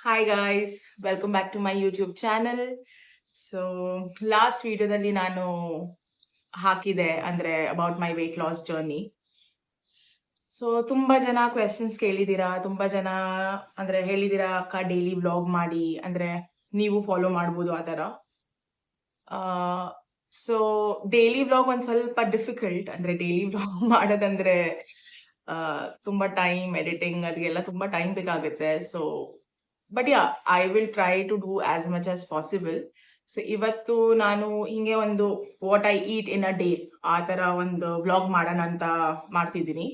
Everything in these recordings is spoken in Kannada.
Hi guys, welcome back to my YouTube channel. So last ವಿಡಿಯೋದಲ್ಲಿ ನಾನು ಹಾಕಿದೆ ಅಂದ್ರೆ about my weight loss journey. So ತುಂಬಾ ಜನ ಕ್ವೆಶನ್ಸ್ ಕೇಳಿದೀರಾ, ತುಂಬಾ ಜನ ಅಂದ್ರೆ ಹೇಳಿದೀರಾ ಅಕ್ಕ ಡೈಲಿ ವ್ಲಾಗ್ ಮಾಡಿ, ಅಂದ್ರೆ ನೀವು ಫಾಲೋ ಮಾಡ್ಬೋದು ಆ ಥರ. ಸೊ ಡೈಲಿ ವ್ಲಾಗ್ ಒಂದ್ ಸ್ವಲ್ಪ ಡಿಫಿಕಲ್ಟ್, ಅಂದ್ರೆ ಡೈಲಿ ವ್ಲಾಗ್ ಮಾಡೋದಂದ್ರೆ ತುಂಬಾ ಟೈಮ್ ಎಡಿಟಿಂಗ್ ಅದಕ್ಕೆಲ್ಲ ತುಂಬಾ ಟೈಮ್ ಬೇಕಾಗುತ್ತೆ. So but yeah, I will try to do as much as possible. So ಇವತ್ತು ನಾನು ಹಿಂಗೆ ಒಂದು what I eat in a day ಆ ಥರ ಒಂದು ವ್ಲಾಗ್ ಮಾಡೋಣ ಅಂತ ಮಾಡ್ತಿದ್ದೀನಿ.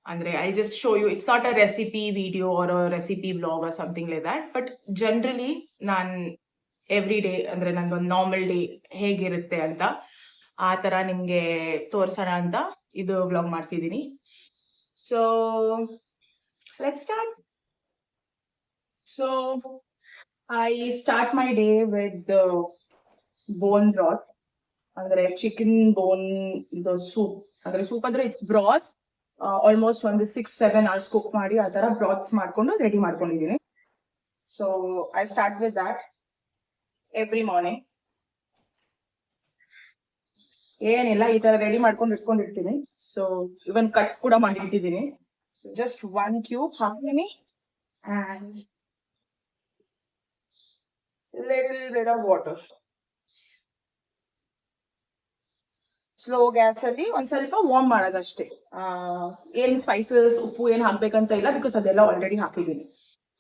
ಅಂದ್ರೆ I just show you, it's not a recipe video or a recipe vlog or something like that, but generally ನಾನು ಎವ್ರಿ ಡೇ ಅಂದ್ರೆ ನಂದೊಂದು ನಾರ್ಮಲ್ ಡೇ ಹೇಗಿರುತ್ತೆ ಅಂತ ಆ ಥರ ನಿಮಗೆ ತೋರ್ಸೋಣ ಅಂತ ಇದು ವ್ಲಾಗ್ ಮಾಡ್ತಿದ್ದೀನಿ. So let's start. So I start my day with the bone broth. ಅಂದ್ರೆ ಚಿಕನ್ ಬೋನ್ ಇದು ಸೂಪ್, ಅಂದ್ರೆ ಸೂಪ್ ಅಂದ್ರೆ ಇಟ್ಸ್ ಬ್ರಾತ್. ಆಲ್ಮೋಸ್ಟ್ ಒಂದು 6-7 hours ಕುಕ್ ಮಾಡಿ ಆ ತರ ಬ್ರಾತ್ ಮಾಡ್ಕೊಂಡು ರೆಡಿ ಮಾಡ್ಕೊಂಡಿದ್ದೀನಿ. So I start with that every morning. ಏನಿಲ್ಲ, ಈ ತರ ರೆಡಿ ಮಾಡ್ಕೊಂಡು ಇಟ್ಕೊಂಡಿರ್ತೀನಿ. ಸೊ ಇವನ್ ಕಟ್ ಕೂಡ ಮಾಡಿ ಇಟ್ಟಿದ್ದೀನಿ. ಸೊ ಜಸ್ಟ್ 1 cube ಹಾಕ್ತೀನಿ and little bit of water. Slow gas ಅಲ್ಲಿ ಒಂದ್ ಸ್ವಲ್ಪ ವಾರ್ಮ್ ಮಾಡೋದಷ್ಟೇ. ಏನ್ ಸ್ಪೈಸಸ್ ಉಪ್ಪು ಏನ್ ಹಾಕ್ಬೇಕಂತ ಇಲ್ಲ, ಬಿಕಾಸ್ ಅದೆಲ್ಲ ಆಲ್ರೆಡಿ ಹಾಕಿದ್ದೀನಿ.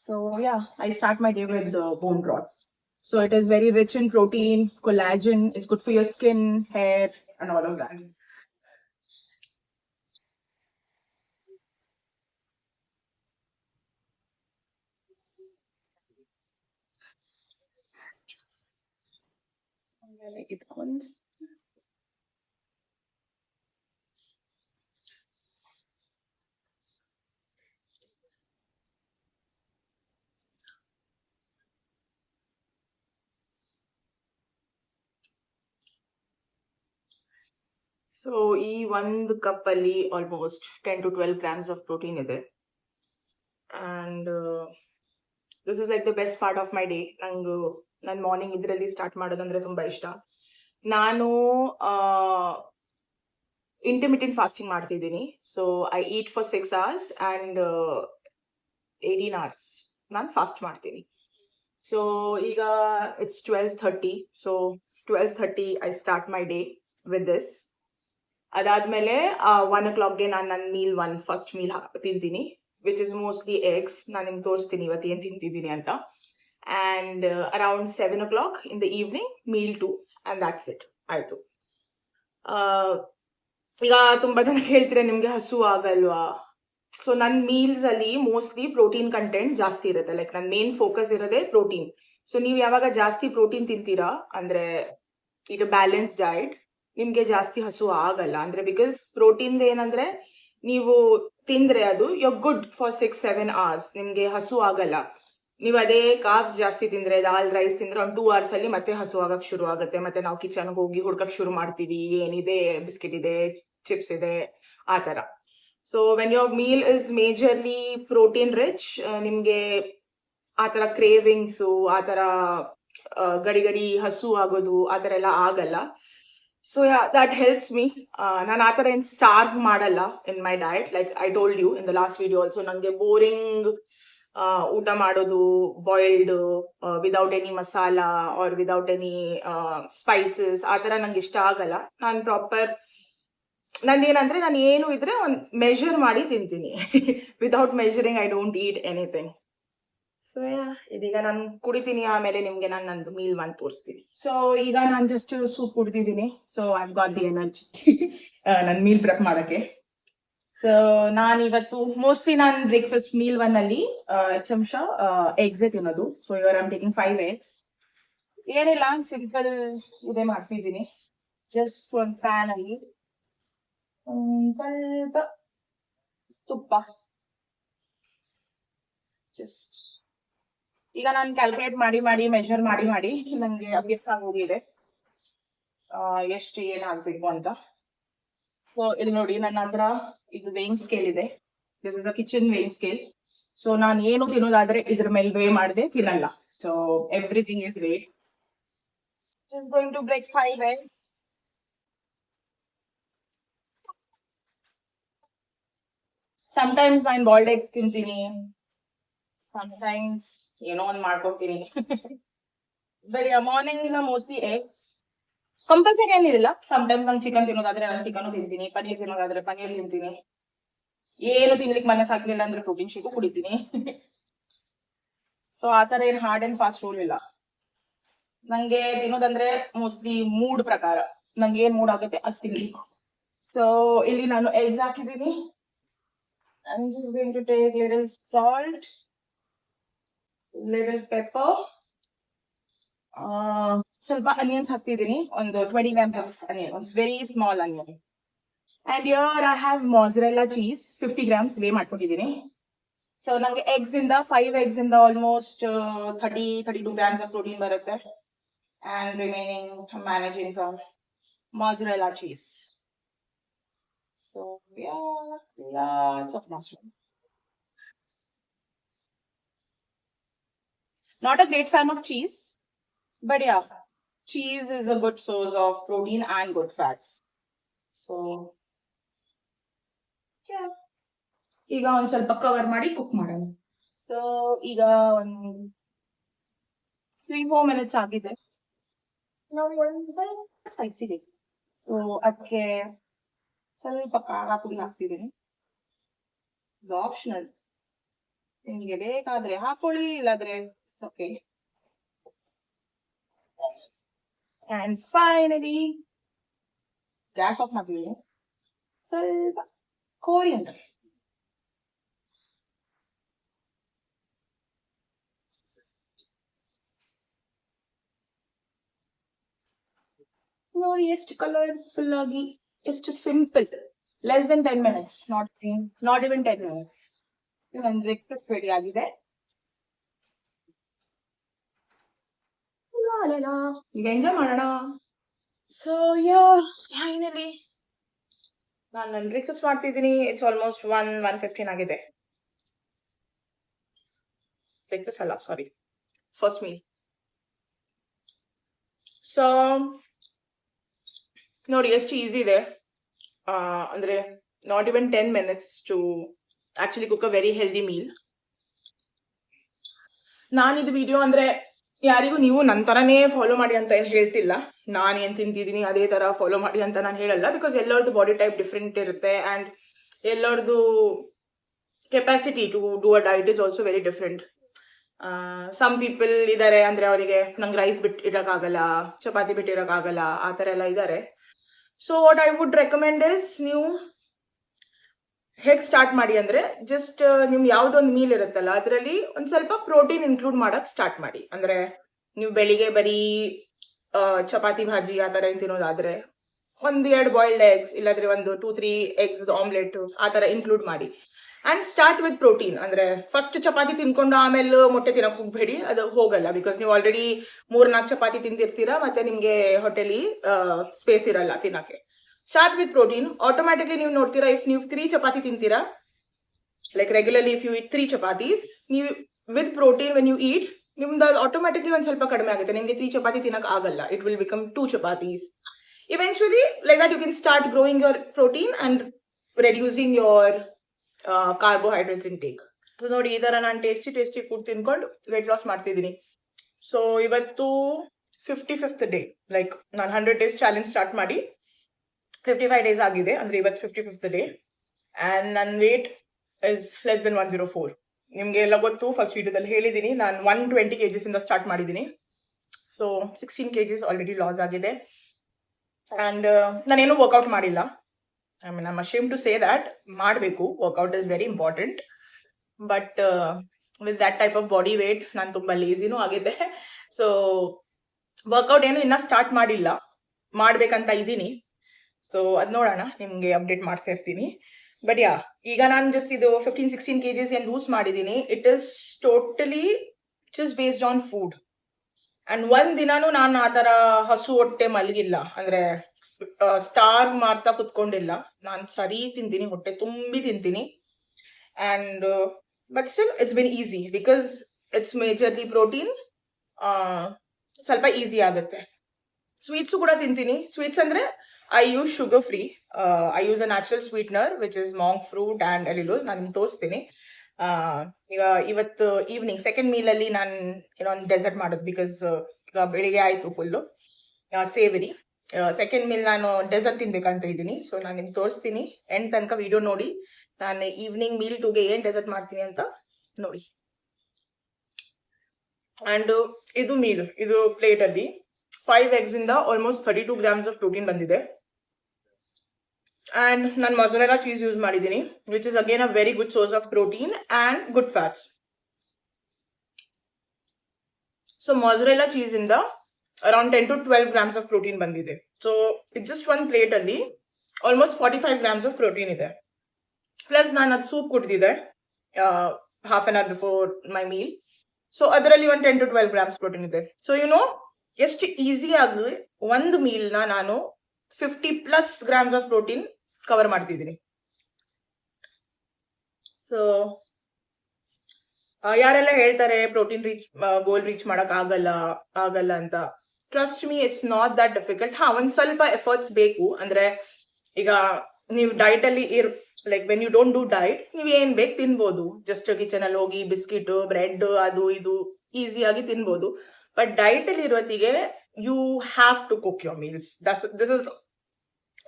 So yeah, I start my day with bone broth. So it is very rich in protein, collagen, it's good for your skin, hair and all of that. ಆಮೇಲೆ ಇದ್ಕೊಂಡು ಸೊ ಈ ಒಂದು ಕಪ್ ಅಲ್ಲಿ almost 10 to 12 grams of protein ಇದೆ. And this is like the best part of my day. ನಂಗೆ ನನ್ನ ಮಾರ್ನಿಂಗ್ ಇದರಲ್ಲಿ ಸ್ಟಾರ್ಟ್ ಮಾಡೋದಂದ್ರೆ ತುಂಬಾ ಇಷ್ಟ. ನಾನು ಇಂಟರ್ಮಿಟೆಂಟ್ ಫಾಸ್ಟಿಂಗ್ ಮಾಡ್ತಿದ್ದೀನಿ. So I eat for 6 hours and 18 hours ನಾನು ಫಾಸ್ಟ್ ಮಾಡ್ತೀನಿ. ಸೊ ಈಗ it's 12:30. So 12:30 I start my day with this. ಅದಾದ್ಮೇಲೆ 1 o'clockಗೆ ನಾನು ನನ್ನ ಮೀಲ್ ಫಸ್ಟ್ ಮೀಲ್ ತಿಂತೀನಿ, ವಿಚ್ ಇಸ್ ಮೋಸ್ಟ್ಲಿ ಎಗ್ಸ್. ನಾನು ನಿಮ್ಗೆ ತೋರಿಸ್ತೀನಿ ಇವತ್ತು ಏನು ತಿಂತಿದ್ದೀನಿ ಅಂತ. And around 7 o'clock in the evening meal 2 and that's it. ಆಯಿತು. ಈಗ ತುಂಬಾ ಜನ ಕೇಳ್ತೀರಾ ನಿಮ್ಗೆ ಹಸು ಆಗಲ್ವಾ? ಸೊ ನನ್ನ ಮೀಲ್ಸ್ ಅಲ್ಲಿ ಮೋಸ್ಟ್ಲಿ ಪ್ರೋಟೀನ್ ಕಂಟೆಂಟ್ ಜಾಸ್ತಿ ಇರುತ್ತೆ. ಲೈಕ್ ನನ್ನ ಮೇನ್ ಫೋಕಸ್ ಇರೋದೇ ಪ್ರೋಟೀನ್. ಸೊ ನೀವು ಯಾವಾಗ ಜಾಸ್ತಿ ಪ್ರೋಟೀನ್ ತಿಂತೀರಾ ಅಂದ್ರೆ ಇದು ಬ್ಯಾಲೆನ್ಸ್ ಡಯಟ್, ನಿಮ್ಗೆ ಜಾಸ್ತಿ ಹಸು ಆಗಲ್ಲ. ಅಂದ್ರೆ ಬಿಕಾಸ್ ಪ್ರೋಟೀನ್ ಏನಂದ್ರೆ ನೀವು ತಿಂದ್ರೆ ಅದು ಯು ಗುಡ್ ಫಾರ್ 6-7 hours, ನಿಮ್ಗೆ ಹಸು ಆಗಲ್ಲ. ನೀವು ಅದೇ ಕಾರ್ಬ್ಸ್ ಜಾಸ್ತಿ ತಿಂದ್ರೆ, ದಾಲ್ ರೈಸ್ ತಿಂದ್ರೆ ಒಂದು 2 hours ಅಲ್ಲಿ ಮತ್ತೆ ಹಸು ಆಗಕ್ ಶುರು ಆಗುತ್ತೆ. ಮತ್ತೆ ನಾವು ಕಿಚನ್ಗೆ ಹೋಗಿ ಹುಡ್ಕಕ್ ಶುರು ಮಾಡ್ತೀವಿ, ಏನಿದೆ, ಬಿಸ್ಕೆಟ್ ಇದೆ, ಚಿಪ್ಸ್ ಇದೆ, ಆ ತರ. So when your meal is majorly protein rich, ನಿಮ್ಗೆ ಆ ತರ ಕ್ರೇವಿಂಗ್ಸು, ಆ ತರ ಗಡಿ ಗಡಿ ಹಸು ಆಗೋದು ಆ ತರ ಎಲ್ಲ ಆಗಲ್ಲ. So yeah, that helps me. ನಾನು ಆ ಥರ ಏನು ಸ್ಟಾರ್ವ್ ಮಾಡಲ್ಲ in my diet. Like I told you in the last video also, ನನಗೆ ಬೋರಿಂಗ್ ಊಟ ಮಾಡೋದು, boiled without any masala or without any spices, ಆ ಥರ ನಂಗೆ ಇಷ್ಟ ಆಗಲ್ಲ. ನಾನು ಪ್ರಾಪರ್ ನಂದೇನಂದ್ರೆ ನಾನು ಏನು ಇದ್ರೆ ಒಂದು ಮೆಷರ್ ಮಾಡಿ ತಿಂತೀನಿ. Without measuring I don't heat anything. So yeah, ಇದೀಗ ನಾನು ಕುಡಿತೀನಿ, ಆಮೇಲೆ ನಿಮ್ಗೆ ನಾನು ನಂದು ಮೀಲ್ ತೋರಿಸ್ತೀನಿ. ಸೊ ಈಗ ನಾನು ಜಸ್ಟ್ ಸೂಪ್ ಕುಡ್ದಿದ್ದೀನಿ. So I got the energy ನನ್ನ ಮೀಲ್ ಪ್ರೆಪ್ ಮಾಡಕ್ಕೆ. ಸೊ ನಾನು ಇವತ್ತು ಮೋಸ್ಟ್ಲಿ ನಾನು ಬ್ರೇಕ್ಫಾಸ್ಟ್ ಮೀಲ್ ಅಲ್ಲಿ ಚಮಚ ಎಗ್ಸ್ ತಿನ್ನೋದು. So ever I am taking 5 eggs. ಏನಿಲ್ಲ, ಸಿಂಪಲ್ ಇದೇ ಮಾಡ್ತಿದ್ದೀನಿ. ಜಸ್ಟ್ ಒಂದು ಪ್ಯಾನ್ ಅಲ್ಲಿ ಸ್ವಲ್ಪ ತುಪ್ಪ, ಜಸ್ಟ್ ಈಗ ನಾನು ಕ್ಯಾಲ್ಕುಲೇಟ್ ಮಾಡಿ ಮೆಷರ್ ಮಾಡಿ ನಂಗೆ ಅಭ್ಯಾಸ ಆಗೋಗಿದೆ ಎಷ್ಟು ಏನ್ ಹಾಕ್ಬೇಕು ಅಂತ. ಸೊ ಇಲ್ಲಿ ನೋಡಿ, ನನ್ನ ಹತ್ರ ಇದು ವೇಯಿಂಗ್ ಸ್ಕೇಲ್ ಇದೆ. This is a kitchen weighing scale. So ನಾನು ಏನು ತಿನ್ನೋದಾದ್ರೆ ಇದ್ರ ಮೇಲೆ ವೇ ಮಾಡದೆ ತಿನ್ನಲ್ಲ. So everything is weight. Going to break 5 eggs. Sometimes ನಾನು ಬಾಯ್ಲ್ಡ್ ಎಗ್ಸ್ ತಿಂತೀನಿ, ಸಮಟೈಮ್ಸ್ ಏನೋ ಒಂದು ಮಾಡ್ಕೊತೀನಿ. But morning mostly eggs. Compulsory ಏನಿಲ್ಲ. ಸಮಟೈಮ್ಸ್ ನಂಗೆ ಚಿಕನ್ ತಿನ್ನೋದಾದ್ರೆ ನಾನು ಚಿಕನ್ ತಿಂತೀನಿ, ಪನ್ನೀರ್ ತಿನ್ನೋದಾದ್ರೆ ಪನ್ನೀರ್ ತಿಂತೀನಿ. ಏನು ತಿನ್ಲಿಕ್ಕೆ ಮನಸ್ಸಾಗ್ಲಿಲ್ಲ ಅಂದ್ರೆ ಪ್ರೋಟೀನ್ ಶೇಕು ಕುಡಿತೀನಿ. ಸೊ ಆತರ ಏನ್ ಹಾರ್ಡ್ ಅಂಡ್ ಫಾಸ್ಟ್ ರೂಲ್ ಇಲ್ಲ. ನಂಗೆ ತಿನ್ನೋದಂದ್ರೆ ಮೋಸ್ಟ್ಲಿ ಮೂಡ್ ಪ್ರಕಾರ, ನಂಗೆ ಏನ್ ಮೂಡ್ ಆಗುತ್ತೆ ಅದ್ ತಿನ್ಬೇಕು. ಸೊ ಇಲ್ಲಿ ನಾನು eggs ಹಾಕಿದೀನಿ. I'm just going to take little salt, little pepper, ಸ್ವಲ್ಪ onions ಹಾಕ್ತಿದ್ದೀನಿ, ಒಂದು 20 grams of onion, ಒಂದು very small onion. And here I have mozzarella cheese, 50 grams weigh ಮಾಡ್ಕೊಂಡಿದ್ದೀನಿ. ಸೊ ನಂಗೆ eggs ಇಂದ 5 eggs ಇಂದ almost 30-32 grams of protein ಬರುತ್ತೆ. And remaining I'm managing from mozzarella cheese. So yeah, lots of mushroom. Not a great fan of cheese, but yeah, cheese is a good source of protein and good fats. So yeah, ಈಗ ಒಂದ್ ಸ್ವಲ್ಪ ಕವರ್ ಮಾಡಿ ಕುಕ್ ಮಾಡೋಣ. ಸೊ ಈಗ ಒಂದು 3-4 minutes ಆಗಿದೆ. ನಾವು ಒಂದು ಸ್ಪೈಸಿ ಬೇಕು. ಸೊ ಅದಕ್ಕೆ ಸ್ವಲ್ಪ ಖಾರ ಪುಡಿ ಹಾಕ್ತಿದ್ದೀನಿ. ಇದು ಆಪ್ಷನಲ್, ನಿಮ್ಗೆ ಬೇಕಾದ್ರೆ ಹಾಕೊಳ್ಳಿ, ಇಲ್ಲಾದ್ರೆ okay. And finally, gas off ಮಾಡ್ತೀವಿ. ಸ್ವಲ್ಪ ಕೋರಿಯಂಡರ್. ನೋಡಿ ಎಷ್ಟು ಕಲರ್ಫುಲ್ ಆಗಿ, ಎಷ್ಟು simple. Less than 10 minutes, not even 10 minutes. ನನ್ನ ಬ್ರೇಕ್ಫಾಸ್ಟ್ ರೆಡಿ ಆಗಿದೆ. ಈಗ ಎಂಜಾಯ್ ಮಾಡೋಣ. ಸೊ ಯಾ ಫೈನಲಿ ನಾನು ನನ್ನ ಬ್ರೇಕ್ಫಾಸ್ಟ್ ಮಾಡ್ತಿದ್ದೀನಿ. ಇಟ್ಸ್ ಆಲ್ಮೋಸ್ಟ್ 1:15 ಆಗಿದೆ. ಬ್ರೇಕ್ಫಾಸ್ಟ್ ಅಲ್ಲ, ಸಾರಿ, ಫಸ್ಟ್ ಮೀಲ್. ಸೊ ನೋಡಿ ಎಷ್ಟು ಈಸಿ ಇದೆ. ಅಂದ್ರೆ not even 10 minutes to actually cook a very healthy meal. ನಾನಿದು ವಿಡಿಯೋ ಅಂದ್ರೆ ಯಾರಿಗೂ ನೀವು ನನ್ನ ತರನೇ ಫಾಲೋ ಮಾಡಿ ಅಂತ ಏನು ಹೇಳ್ತಿಲ್ಲ. ನಾನು ಏನ್ ತಿಂತಿದ್ದೀನಿ ಅದೇ ತರ ಫಾಲೋ ಮಾಡಿ ಅಂತ ನಾನು ಹೇಳಲ್ಲ. ಬಿಕಾಸ್ ಎಲ್ಲರದ್ದು ಬಾಡಿ ಟೈಪ್ ಡಿಫ್ರೆಂಟ್ ಇರುತ್ತೆ ಅಂಡ್ ಎಲ್ಲರದ್ದು capacity to do a diet is also very different. Some people ಇದ್ದಾರೆ ಅಂದ್ರೆ ಅವರಿಗೆ ನಂಗೆ ರೈಸ್ ಬಿಟ್ಟು ಇಡೋಕ್ಕಾಗಲ್ಲ, ಚಪಾತಿ ಬಿಟ್ಟು ಇರೋಕ್ಕಾಗಲ್ಲ, ಆ ಥರ ಎಲ್ಲ ಇದ್ದಾರೆ. So what I would recommend is, ನೀವು ಹೇಗೆ ಸ್ಟಾರ್ಟ್ ಮಾಡಿ ಅಂದ್ರೆ ಜಸ್ಟ್ ನಿಮ್ ಯಾವ್ದೊಂದು ಮೀಲ್ ಇರುತ್ತಲ್ಲ ಅದರಲ್ಲಿ ಒಂದ್ ಸ್ವಲ್ಪ ಪ್ರೋಟೀನ್ ಇನ್ಕ್ಲೂಡ್ ಮಾಡಕ್ ಸ್ಟಾರ್ಟ್ ಮಾಡಿ. ಅಂದ್ರೆ ನೀವು ಬೆಳಿಗ್ಗೆ ಬರೀ ಚಪಾತಿ ಭಾಜಿ ಆ ತರ ಏನ್ ತಿನ್ನೋದಾದ್ರೆ 1-2 ಬಾಯ್ಲ್ಡ್ ಎಗ್ಸ್, ಇಲ್ಲಾದ್ರೆ ಒಂದು 2-3 eggs ಆಮ್ಲೆಟ್ ಆ ತರ ಇನ್ಕ್ಲೂಡ್ ಮಾಡಿ. And start with protein. ಅಂದ್ರೆ ಫಸ್ಟ್ ಚಪಾತಿ ತಿನ್ಕೊಂಡು ಆಮೇಲೆ ಮೊಟ್ಟೆ ತಿನ್ನಕ್ ಹೋಗ್ಬೇಡಿ, ಅದು ಹೋಗಲ್ಲ. ಬಿಕಾಸ್ ನೀವು ಆಲ್ರೆಡಿ 3-4 ಚಪಾತಿ ತಿಂದಿರ್ತೀರಾ, ಮತ್ತೆ ನಿಮ್ಗೆ ಹೊಟ್ಟೆಲಿ ಸ್ಪೇಸ್ ಇರಲ್ಲ ತಿನ್ನಕ್ಕೆ. Start with protein. ಆಟೋಮ್ಯಾಟಿಕ್ಲಿ ನೀವು ನೋಡ್ತೀರಾ, ಇಫ್ ನೀವು 3 ಚಪಾತಿ ತಿಂತೀರಾ, like regularly if you eat 3 chapatis, ನೀವು with protein when you eat, ನಿಮ್ದು ಆಟೋಮ್ಯಾಟಿಕ್ಲಿ ಒಂದ್ ಸ್ವಲ್ಪ ಕಡಿಮೆ ಆಗುತ್ತೆ. ನಿಮ್ಗೆ 3 ಚಪಾತಿ ತಿನ್ನಕ್ ಆಗಲ್ಲ. It will become 2 chapatis. Eventually, like that, you can start growing your protein and reducing your carbohydrates intake. So ನೋಡಿ, ಈ ತರ ನಾನು ಟೇಸ್ಟಿ ಫುಡ್ ತಿನ್ಕೊಂಡು ವೆಯ್ಟ್ ಲಾಸ್ ಮಾಡ್ತಿದ್ದೀನಿ. ಸೊ ಇವತ್ತು 55th ಡೇ. ಲೈಕ್ ನಾನು 100 days ಚಾಲೆಂಜ್ ಸ್ಟಾರ್ಟ್ ಮಾಡಿ 55 days ಆಗಿದೆ. ಅಂದ್ರೆ ಇವತ್ತು 55th ಡೇ. ಆ್ಯಂಡ್ ನನ್ನ ವೇಟ್ ಇಸ್ ಲೆಸ್ ದೆನ್ 104. ನಿಮ್ಗೆ ಎಲ್ಲ ಗೊತ್ತು, ಫಸ್ಟ್ ವಿಡಿಯೋದಲ್ಲಿ ಹೇಳಿದ್ದೀನಿ, ನಾನು 120 kgs ಇಂದ ಸ್ಟಾರ್ಟ್ ಮಾಡಿದ್ದೀನಿ. ಸೊ 16 kgs ಆಲ್ರೆಡಿ ಲಾಸ್ ಆಗಿದೆ. ಆ್ಯಂಡ್ ನಾನೇನು ವರ್ಕೌಟ್ ಮಾಡಿಲ್ಲ. I mean, I am ashamed to say that. ಮಾಡಬೇಕು, workout is very important. But with that type of body weight ನಾನು ತುಂಬ ಲೇಸಿನೂ ಆಗಿದ್ದೆ. ಸೊ ವರ್ಕೌಟ್ ಏನು ಇನ್ನೂ ಸ್ಟಾರ್ಟ್ ಮಾಡಿಲ್ಲ, ಮಾಡ್ಬೇಕಂತ ಇದ್ದೀನಿ. ಸೊ ಅದು ನೋಡೋಣ, ನಿಮಗೆ ಅಪ್ಡೇಟ್ ಮಾಡ್ತಾ ಇರ್ತೀನಿ. ಬಟ್ ಯಾ, ಈಗ ನಾನು ಜಸ್ಟ್ ಇದು 15-16 kgs ಏನು ಲೂಸ್ ಮಾಡಿದ್ದೀನಿ. It is totally just based on food. And ಒಂದ್ ದಿನಾನು ನಾನು ಆ ತರ ಹಸು ಹೊಟ್ಟೆ ಮಲಗಿಲ್ಲ, ಅಂದ್ರೆ ಸ್ಟಾರ್ವ್ ಮಾಡ್ತಾ ಕುತ್ಕೊಂಡಿಲ್ಲ. ನಾನು ಸರಿ ತಿಂತೀನಿ, ಹೊಟ್ಟೆ ತುಂಬಿ ತಿಂತೀನಿ. And but still it's been easy because it's majorly protein. ಸ್ವಲ್ಪ ಈಸಿ ಆಗುತ್ತೆ. ಸ್ವೀಟ್ಸು ಕೂಡ ತಿಂತೀನಿ. ಸ್ವೀಟ್ಸ್ ಅಂದ್ರೆ I use sugar free. I use a natural sweetener which is monk fruit and allulose. ನಾನು ನಿಮ್ಗೆ ತೋರಿಸ್ತೀನಿ. ಈಗ ಇವತ್ತು ಈವ್ನಿಂಗ್ ಸೆಕೆಂಡ್ ಮೀಲಲ್ಲಿ ನಾನು ಏನೋ ಒಂದು ಡೆಸರ್ಟ್ ಮಾಡೋದು ಬಿಕಾಸ್ ಈಗ ಬೆಳಿಗ್ಗೆ ಆಯಿತು ಫುಲ್ಲು ಸೇವರಿ. ಸೆಕೆಂಡ್ ಮೀಲ್ ನಾನು ಡೆಸರ್ಟ್ ತಿನ್ಬೇಕಂತ ಇದ್ದೀನಿ. ಸೊ ನಾನು ನಿಮ್ಗೆ ತೋರಿಸ್ತೀನಿ. ಎಂಡ್ ತನಕ ವಿಡಿಯೋ ನೋಡಿ ನಾನು ಈವ್ನಿಂಗ್ ಮೀಲ್ ಟುಗೆ ಏನು ಡೆಸರ್ಟ್ ಮಾಡ್ತೀನಿ ಅಂತ ನೋಡಿ. ಆ್ಯಂಡ್ ಇದು ಮೀಲ್, ಇದು ಪ್ಲೇಟಲ್ಲಿ 5 eggs ಇಂದ ಆಲ್ಮೋಸ್ಟ್ 32 grams ಆಫ್ ಪ್ರೋಟೀನ್ ಬಂದಿದೆ. ಆ್ಯಂಡ್ ನಾನು ಮೊಜರೆಲಾ ಚೀಸ್ ಯೂಸ್ ಮಾಡಿದ್ದೀನಿ which is again a very good source of protein and good fats. So mozzarella ಚೀಸಿಂದ around 10 to 12 grams of protein ಬಂದಿದೆ. ಸೊ ಇಟ್ ಜಸ್ಟ್ ಒಂದು ಪ್ಲೇಟಲ್ಲಿ ಆಲ್ಮೋಸ್ಟ್ 45 grams ಆಫ್ ಪ್ರೋಟೀನ್ ಇದೆ. ಪ್ಲಸ್ ನಾನು ಅದು ಸೂಪ್ ಕುಡಿದಿದೆ half an hour before my meal. So ಅದರಲ್ಲಿ ಒಂದು 10 to 12 grams ಪ್ರೋಟೀನ್ ಇದೆ. ಸೊ ಎಷ್ಟು ಈಸಿಯಾಗಿ ಒಂದು ಮೀಲ್ನ ನಾನು 50+ grams ಆಫ್ ಪ್ರೋಟೀನ್ ಕವರ್ ಮಾಡ್ತಿದ್ದೀನಿ. ಸೊ ಯಾರೆಲ್ಲ ಹೇಳ್ತಾರೆ ಪ್ರೋಟೀನ್ ಗೋಲ್ ರೀಚ್ ಮಾಡಕ್ ಆಗಲ್ಲ ಅಂತ, trust me, it's not that difficult. ಒಂದ್ ಸ್ವಲ್ಪ ಎಫರ್ಟ್ಸ್ ಬೇಕು. ಅಂದ್ರೆ ಈಗ ನೀವು ಡೈಟ್ ಅಲ್ಲಿ like when you don't do diet, ನೀವು ಏನ್ ಬೇಕು ತಿನ್ಬೋದು. ಜಸ್ಟ್ ಕಿಚನ್ ಅಲ್ಲಿ ಹೋಗಿ ಬಿಸ್ಕಿಟ್, ಬ್ರೆಡ್, ಅದು ಇದು ಈಸಿಯಾಗಿ ತಿನ್ಬೋದು. ಬಟ್ ಡೈಟ್ ಅಲ್ಲಿ ಇರೋತ್ತಿಗೆ you have to cook your meals. This is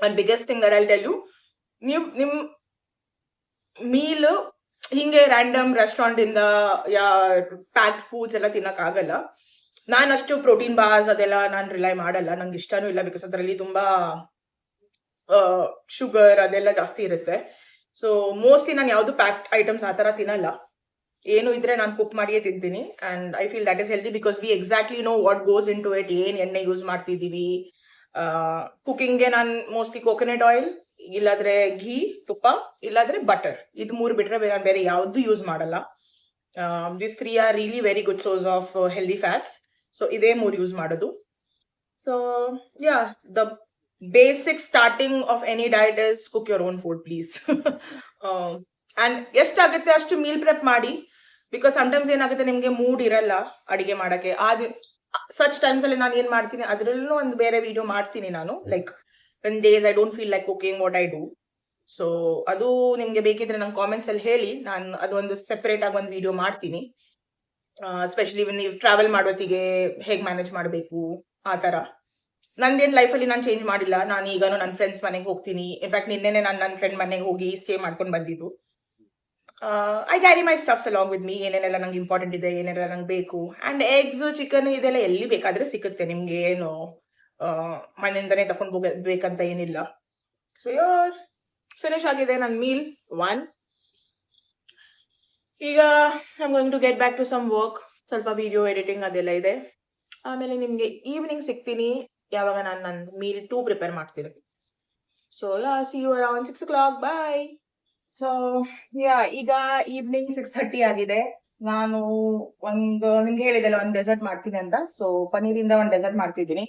one biggest thing that I tell you. ನೀವು ನಿಮ್ ಮೀಲ್ ಹಿಂಗೆ ರ್ಯಾಂಡಮ್ ರೆಸ್ಟೋರೆಂಟ್ ಇಂದ ಯಾ ಪ್ಯಾಕ್ಡ್ ಫುಡ್ಸ್ ಎಲ್ಲ ತಿನ್ನಕ್ ಆಗಲ್ಲ. ನಾನು ಅಷ್ಟು ಪ್ರೋಟೀನ್ ಬಾರ್ಸ್ ಅದೆಲ್ಲ ನಾನು ರಿಲೈ ಮಾಡಲ್ಲ. ನಂಗೆ ಇಷ್ಟನೂ ಇಲ್ಲ ಬಿಕಾಸ್ ಅದರಲ್ಲಿ ತುಂಬಾ ಶುಗರ್ ಅದೆಲ್ಲ ಜಾಸ್ತಿ ಇರುತ್ತೆ. ಸೊ ಮೋಸ್ಟ್ಲಿ ನಾನು ಯಾವುದು ಪ್ಯಾಕ್ಡ್ ಐಟಮ್ಸ್ ಆ ಥರ ತಿನ್ನಲ್ಲ. ಏನು ಇದ್ರೆ ನಾನು ಕುಕ್ ಮಾಡಿಯೇ ತಿಂತೀನಿ. And I feel that is healthy because we exactly know what goes in to it. ಏನು ಎಣ್ಣೆ ಯೂಸ್ ಮಾಡ್ತಿದ್ದೀವಿ. ಕುಕಿಂಗ್ಗೆ ನಾನು ಮೋಸ್ಟ್ಲಿ ಕೋಕೋನಟ್ ಆಯಿಲ್, ಇಲ್ಲಾದ್ರೆ ಘೀ, ತುಪ್ಪ, ಇಲ್ಲಾದ್ರೆ ಬಟರ್, ಇದು 3 ಬಿಟ್ರೆ ನಾನು ಬೇರೆ ಯಾವ್ದು ಯೂಸ್ ಮಾಡಲ್ಲ. This 3 are really very good source of healthy fats. So ಇದೇ 3 ಯೂಸ್ ಮಾಡೋದು. So yeah, the basic starting of any diet is cook your own food please. And ಎಷ್ಟಾಗುತ್ತೆ ಅಷ್ಟು ಮೀಲ್ ಪ್ರೆಪ್ ಮಾಡಿ. ಬಿಕಾಸ್ ಸಮ್ಟೈಮ್ಸ್ ಏನಾಗುತ್ತೆ, ನಿಮಗೆ ಮೂಡ್ ಇರಲ್ಲ ಅಡಿಗೆ ಮಾಡಕ್ಕೆ. ಸಚ್ ಟೈಮ್ಸ್ ಅಲ್ಲಿ ನಾನು ಏನ್ ಮಾಡ್ತೀನಿ, ಅದ್ರಲ್ಲೂ ಒಂದು ಬೇರೆ ವಿಡಿಯೋ ಮಾಡ್ತೀನಿ ನಾನು. Like when days I don't feel like cooking what I do. So ಅದು ನಿಮ್ಗೆ ಬೇಕಿದ್ರೆ ನಂಗೆ ಕಾಮೆಂಟ್ಸ್ ಅಲ್ಲಿ ಹೇಳಿ, ನಾನು ಅದು ಒಂದು ಸೆಪರೇಟ್ ಆಗಿ ಒಂದು ವಿಡಿಯೋ ಮಾಡ್ತೀನಿ. ಎಸ್ಪೆಷಲಿ ನೀವು ಟ್ರಾವೆಲ್ ಮಾಡೋತ್ತಿಗೆ ಹೇಗೆ ಮ್ಯಾನೇಜ್ ಮಾಡಬೇಕು ಆ ಥರ. ನಂದೇನು ಲೈಫಲ್ಲಿ ನಾನು ಚೇಂಜ್ ಮಾಡಿಲ್ಲ. ನಾನು ಈಗನೂ ನನ್ನ ಫ್ರೆಂಡ್ಸ್ ಮನೆಗೆ ಹೋಗ್ತೀನಿ. ಇನ್ಫ್ಯಾಕ್ಟ್ ನಿನ್ನೆನೆ ನಾನು ನನ್ನ ಫ್ರೆಂಡ್ ಮನೆಗೆ ಹೋಗಿ ಸ್ಟೇ ಮಾಡ್ಕೊಂಡು ಬಂದಿದ್ದು. I carry my stuffs along with me. ಏನೇನೆಲ್ಲ ನಂಗೆ ಇಂಪಾರ್ಟೆಂಟ್ ಇದೆ, ಏನೆಲ್ಲ ನಂಗೆ ಬೇಕು. ಆ್ಯಂಡ್ ಎಗ್ಸ್, ಚಿಕನ್ ಇದೆಲ್ಲ ಎಲ್ಲಿ ಬೇಕಾದರೆ ಸಿಗುತ್ತೆ ನಿಮಗೆ. ಏನು ಮನೆಯಿಂದನೇ ತಗೊಂಡು ಹೋಗಬೇಕಂತ ಏನಿಲ್ಲ. ಸೊ ಯೋರ್ ಫಿನಿಶ್ ಆಗಿದೆ ನನ್ನ ಮೀಲ್ 1. ಈಗ I am going to get back to some work. ಸ್ವಲ್ಪ ವಿಡಿಯೋ ಎಡಿಟಿಂಗ್ ಅದೆಲ್ಲ ಇದೆ. ಆಮೇಲೆ ನಿಮಗೆ ಈವ್ನಿಂಗ್ ಸಿಗ್ತೀನಿ, ಯಾವಾಗ ನಾನು ನನ್ನ ಮೀಲ್ 2 ಪ್ರಿಪೇರ್ ಮಾಡ್ತೀನಿ. So yeah, see you around 6 o'clock. Bye. So yeah, ಈಗ ಈವ್ನಿಂಗ್ 6:30 ಆಗಿದೆ. ನಾನು ನಿಮ್ಗೆ ಹೇಳಿದೆಲ್ಲ ಒಂದು ಡೆಸರ್ಟ್ ಮಾಡ್ತೀನಿ ಅಂತ. ಸೊ ಪನೀರಿಂದ ಒಂದು ಡೆಸರ್ಟ್ ಮಾಡ್ತಿದ್ದೀನಿ.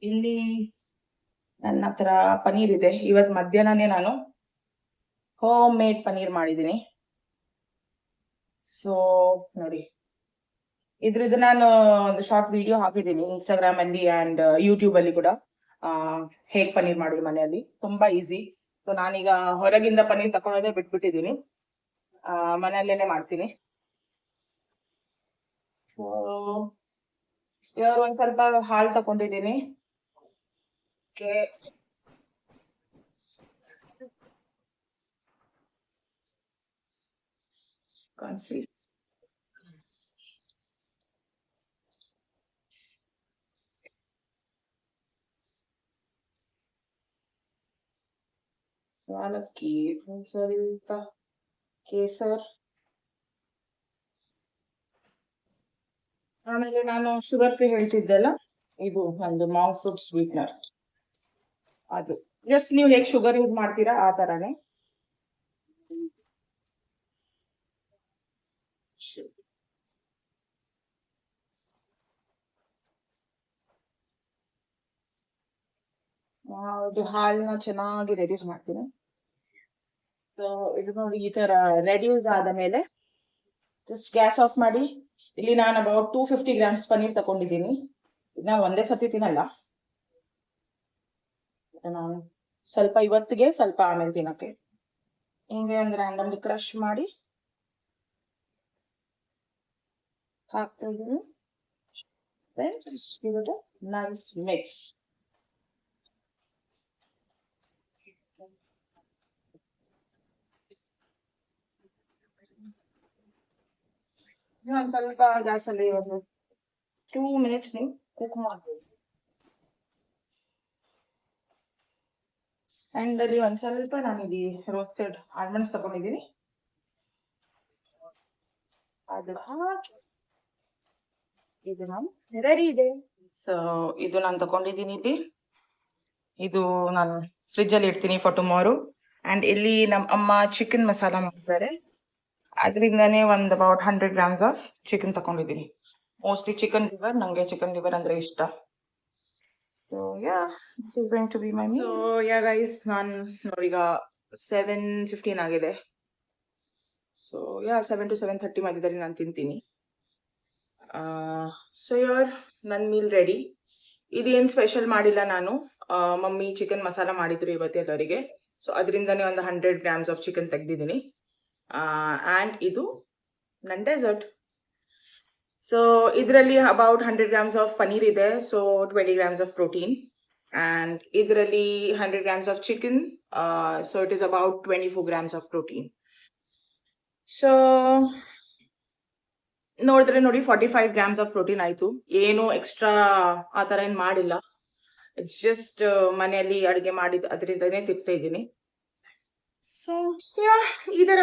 ಇಲ್ಲಿ ನನ್ನ ಹತ್ರ ಪನೀರ್ ಇದೆ. ಇವತ್ತು ಮಧ್ಯಾಹ್ನನೇ ನಾನು ಹೋಮ್ ಮೇಡ್ ಪನೀರ್ ಮಾಡಿದ್ದೀನಿ. ಸೊ ನೋಡಿ, ಇದ್ರದ್ದು ನಾನು ಒಂದು ಶಾರ್ಟ್ ವಿಡಿಯೋ ಹಾಕಿದ್ದೀನಿ ಇನ್ಸ್ಟಾಗ್ರಾಮ್ ಅಲ್ಲಿ ಆ್ಯಂಡ್ ಯೂಟ್ಯೂಬ್ ಅಲ್ಲಿ ಕೂಡ. ಹೇಗೆ ಪನೀರ್ ಮಾಡೋದು ಮನೆಯಲ್ಲಿ, ತುಂಬಾ ಈಸಿ. ಸೊ ನಾನೀಗ ಹೊರಗಿಂದ ಪನೀರ್ ತಗೊಳ್ಳೋದೇ ಬಿಟ್ಬಿಟ್ಟಿದ್ದೀನಿ. ಮನೆಯಲ್ಲೇನೆ ಮಾಡ್ತೀನಿ. ಇವಾಗ ಒಂದ್ ಸ್ವಲ್ಪ ಹಾಲು ತಗೊಂಡಿದ್ದೀನಿ. ಕಾಣಿಸಿ, ಯಾಲಕ್ಕಿ, ಸ್ವಲ್ಪ ಕೇಸರ್, ಆಮೇಲೆ ನಾನು ಶುಗರ್ ಫ್ರೀ ಹೇಳ್ತಿದ್ದೆಲ್ಲ, ಇದು ಒಂದು ಮಾಂಕ್ ಫ್ರೂಟ್ ಸ್ವೀಟ್ನರ್. ಅದು ಜಸ್ಟ್ ನೀವು ಹೇಗೆ ಶುಗರ್ ಯೂಸ್ ಮಾಡ್ತೀರಾ ಆ ತರಾನೇ. ಇದು ಹಾಲನ್ನ ಚೆನ್ನಾಗಿ ರೆಡ್ಯೂಸ್ ಮಾಡ್ತೀನಿ. ಸೊ ಇದು ನೋಡಿ, ಈ ತರ ರೆಡ್ಯೂಸ್ ಆದ ಮೇಲೆ ಜಸ್ಟ್ ಗ್ಯಾಸ್ ಆಫ್ ಮಾಡಿ. ಇಲ್ಲಿ ನಾನು ಅಬೌಟ್ 250 ಗ್ರಾಮ್ಸ್ ಪನ್ನೀರ್ ತಗೊಂಡಿದ್ದೀನಿ. ಇದನ್ನ ಒಂದೇ ಸತಿ ತಿನ್ನಲ್ಲ, ನಾನು ಸ್ವಲ್ಪ ಇವತ್ತಿಗೆ, ಸ್ವಲ್ಪ ಆಮೇಲೆ ತಿನ್ನಕ್ಕೆ. ಹಿಂಗೆ ಒಂದು ರ್ಯಾಂಡಮ್ ಕ್ರಶ್ ಮಾಡಿ ಹಾಕ್ತಾ ಇದ್ದೀನಿ. Then just give it a nice mix. ಒಂದು ಸ್ವಲ್ಪ ಗ್ಯಾಸಲ್ಲಿ ಒಂದು 2 minutes ನೀವು ಕುಕ್ ಮಾಡ್ಬೋದು. ಅಂಡ್ ಅಲ್ಲಿ ಒಂದು ಸ್ವಲ್ಪ ನಾನಿಲ್ಲಿ ರೋಸ್ಟೆಡ್ ಆಲ್ಮಂಡ್ಸ್ ತಗೊಂಡಿದ್ದೀನಿ, ಅದು ಹಾಕಿ ಇದು ನಾನು ರೆಡಿ ಇದೆ. ಸೊ ಇದು ನಾನು ತಗೊಂಡಿದ್ದೀನಿ ಇಲ್ಲಿ. ಇದು ನಾನು ಫ್ರಿಜ್ ಅಲ್ಲಿ ಇಡ್ತೀನಿ ಫಾರ್ ಟುಮಾರೋ. ಅಂಡ್ ಇಲ್ಲಿ ನಮ್ಮ ಅಮ್ಮ ಚಿಕನ್ ಮಸಾಲ ಮಾಡಿದ್ದಾರೆ, ಅದರಿಂದನೇ ಒಂದು ಅಬೌಟ್ 100 ಗ್ರಾಮ್ಸ್ ಆಫ್ ಚಿಕನ್ ತಗೊಂಡಿದ್ದೀನಿ. ಮೋಸ್ಟ್ಲಿ ಚಿಕನ್ ಲಿವರ್, ನಂಗೆ ಚಿಕನ್ ಲಿವರ್ ಅಂದ್ರೆ ಇಷ್ಟ. So yeah, this is going to be my meal. So yeah guys, ನಾನು ನೋಡೀಗ 7:15 ಆಗಿದೆ. ಸೊ ಯಾ 7 to 7:30 ಮಧ್ಯದಲ್ಲಿ ನಾನು ತಿಂತೀನಿ. ಸೊ ಯಾರ್ ನನ್ನ ಮೀಲ್ ರೆಡಿ. ಇದೇನು ಸ್ಪೆಷಲ್ ಮಾಡಿಲ್ಲ ನಾನು, ಮಮ್ಮಿ ಚಿಕನ್ ಮಸಾಲ ಮಾಡಿದ್ರು ಇವತ್ತೆಲ್ಲರಿಗೆ. ಸೊ ಅದರಿಂದನೇ ಒಂದು 100 ಗ್ರಾಮ್ಸ್ ಆಫ್ ಚಿಕನ್ ತೆಗ್ದಿದ್ದೀನಿ. ಆ್ಯಂಡ್ ಇದು ನನ್ನ ಡೆಸರ್ಟ್. ಸೊ ಇದರಲ್ಲಿ ಅಬೌಟ್ 100 ಗ್ರಾಮ್ಸ್ ಆಫ್ ಪನ್ನೀರ್ ಇದೆ, so 20 grams of protein. And ಇದರಲ್ಲಿ 100 grams of chicken, so it is about 24 grams of protein. So ನೋಡಿದ್ರೆ ನೋಡಿ 45 ಗ್ರಾಮ್ಸ್ ಆಫ್ ಪ್ರೋಟೀನ್ ಆಯಿತು. ಏನು ಎಕ್ಸ್ಟ್ರಾ ಆ ಥರ ಏನು ಮಾಡಿಲ್ಲ, ಇಟ್ಸ್ ಜಸ್ಟ್ ಮನೆಯಲ್ಲಿ ಅಡುಗೆ ಮಾಡಿದ್ದು ಅದರಿಂದನೇ ತಿಂತಾ ಇದ್ದೀನಿ. ಸೊ ಯಾ, ಈ ಥರ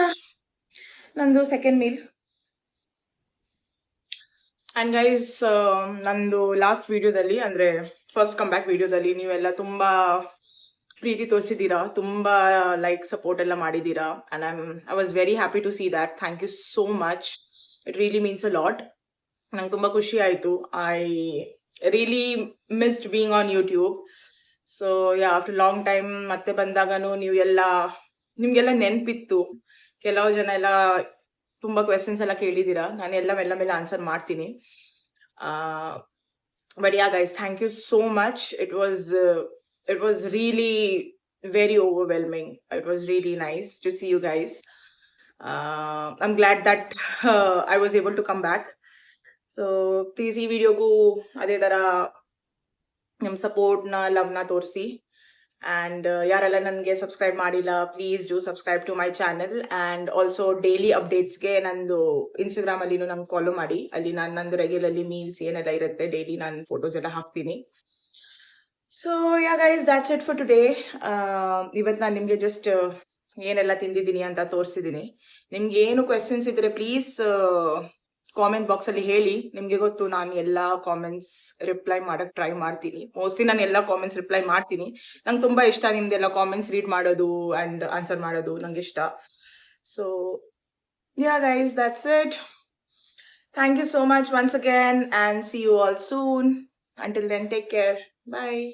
ನಂದು ಸೆಕೆಂಡ್ ಮೀಲ್. ಆ್ಯಂಡ್ ಗೈಸ್, ನಂದು ಲಾಸ್ಟ್ ವಿಡಿಯೋದಲ್ಲಿ, ಅಂದರೆ ಫಸ್ಟ್ ಕಮ್ ಬ್ಯಾಕ್ ವಿಡಿಯೋದಲ್ಲಿ ನೀವೆಲ್ಲ ತುಂಬ ಪ್ರೀತಿ ತೋರಿಸಿದ್ದೀರಾ, ತುಂಬ ಲೈಕ್ ಸಪೋರ್ಟ್ ಎಲ್ಲ ಮಾಡಿದ್ದೀರಾ. And I was very happy to see that. Thank you so much. It really means a lot. ನಂಗೆ ತುಂಬ ಖುಷಿ ಆಯಿತು. I really missed being on YouTube. So yeah, after long time ಮತ್ತೆ ಬಂದಾಗನೂ ನಿಮಗೆಲ್ಲ ನೆನಪಿತ್ತು. ಕೆಲವು ಜನ ಎಲ್ಲ ತುಂಬ ಕ್ವೆಶನ್ಸ್ ಎಲ್ಲ ಕೇಳಿದ್ದೀರಾ, ನಾನು ಎಲ್ಲ ಮೇಲೆ ಆನ್ಸರ್ ಮಾಡ್ತೀನಿ. But yeah guys, thank you so much. It was really very overwhelming. It was really nice to see you guys. I'm glad that I was able to come back. So please ಈ ವಿಡಿಯೋಗೂ ಅದೇ ಥರ ನಿಮ್ಮ ಸಪೋರ್ಟ್ನ, ಲವ್ನ ತೋರಿಸಿ. ಆ್ಯಂಡ್ ಯಾರೆಲ್ಲ ನನಗೆ ಸಬ್ಸ್ಕ್ರೈಬ್ ಮಾಡಿಲ್ಲ, please do subscribe to my channel. And also daily ಅಪ್ಡೇಟ್ಸ್ಗೆ ನಂದು ಇನ್ಸ್ಟಾಗ್ರಾಮಲ್ಲಿನೂ ನಂಗೆ ಫಾಲೋ ಮಾಡಿ. ಅಲ್ಲಿ ನಾನು ನಂದು ರೆಗ್ಯುಲರ್ಲಿ ಮೀಲ್ಸ್ ಏನೆಲ್ಲ ಇರುತ್ತೆ ಡೈಲಿ ನಾನು ಫೋಟೋಸ್ ಎಲ್ಲ ಹಾಕ್ತೀನಿ. So yeah guys, that's it for today. ಇವತ್ತು ನಾನು ನಿಮಗೆ ಜಸ್ಟ್ ಏನೆಲ್ಲ ತಿಂದಿದ್ದೀನಿ ಅಂತ ತೋರಿಸಿದ್ದೀನಿ. ನಿಮ್ಗೆ ಏನು ಕ್ವೆಶನ್ಸ್ ಇದ್ದರೆ ಪ್ಲೀಸ್ ಕಾಮೆಂಟ್ ಬಾಕ್ಸಲ್ಲಿ ಹೇಳಿ. ನಿಮಗೆ ಗೊತ್ತು, ನಾನು ಎಲ್ಲ ಕಾಮೆಂಟ್ಸ್ ರಿಪ್ಲೈ ಮಾಡೋಕ್ಕೆ ಟ್ರೈ ಮಾಡ್ತೀನಿ. ಮೋಸ್ಟ್ಲಿ ನಾನು ಎಲ್ಲ ಕಾಮೆಂಟ್ಸ್ ರಿಪ್ಲೈ ಮಾಡ್ತೀನಿ. ನಂಗೆ ತುಂಬ ಇಷ್ಟ ನಿಮ್ದೆಲ್ಲ ಕಾಮೆಂಟ್ಸ್ ರೀಡ್ ಮಾಡೋದು ಆ್ಯಂಡ್ ಆನ್ಸರ್ ಮಾಡೋದು, ನಂಗೆ ಇಷ್ಟ. So yeah guys, that's it. Thank you so much once again and see you all soon. Until then, take care. Bye.